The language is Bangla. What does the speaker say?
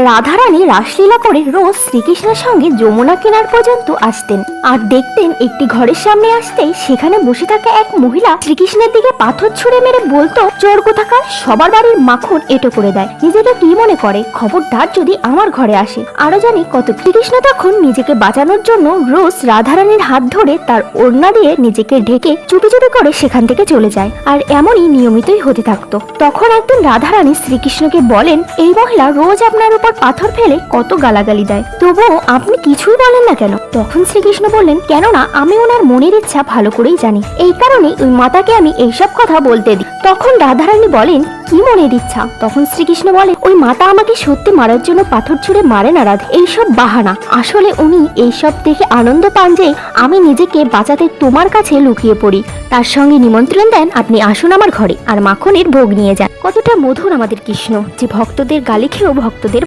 রাধারানী রাসলীলা করে রোজ শ্রীকৃষ্ণের সঙ্গে যমুনা কিনার পর্যন্ত আসতেন আর দেখতেন একটি ঘরের সামনে আসতেই সেখানে বসে থাকা এক মহিলা শ্রীকৃষ্ণের দিকে পাথর ছুঁড়ে মেরে বলতো, চোর কোথাকার, সবার বাড়ির মাখন এটো করে দেয়, নিজেকে কি মনে করে, খবরদার যদি আমার ঘরে আসে। আরো জানি কত। শ্রীকৃষ্ণ তখন নিজেকে বাঁচানোর জন্য রোজ রাধারানীর হাত ধরে তার ওড়না দিয়ে নিজেকে ঢেকে চুপি চুপি করে সেখান থেকে চলে যায়। আর এমনই নিয়মিতই হতে থাকতো। তখন একদিন রাধারানী শ্রীকৃষ্ণকে বলেন, এই মহিলা রোজ আপনার উপর পাথর ফেলে কত গালাগালি দেয়, তবুও আপনি কিছুই বলেন না কেন? তখন শ্রীকৃষ্ণ বললেন, কেননা আমি ওনার মনের ইচ্ছা ভালো করেই জানি, এই কারণে ওই মাতাকে আমি এইসব কথা বলতে দিই। তখন রাধারানী বলেন, কি মনের ইচ্ছা? তখন শ্রীকৃষ্ণ বলে, ওই মাতা আমাকে সত্যি মারার জন্য পাথর ছুঁড়ে মারে না রাধা, এইসব বাহানা। আসলে উনি এইসব দেখে আনন্দ পান যে আমি নিজেকে বাঁচাতে তোমার কাছে লুকিয়ে পড়ি। তার সঙ্গে নিমন্ত্রণ দেন, আপনি আসুন আমার ঘরে আর মাখনের ভোগ নিয়ে যান। কতটা মধুর আমাদের কৃষ্ণ, যে ভক্তদের গালি খেয়েও ভক্তদের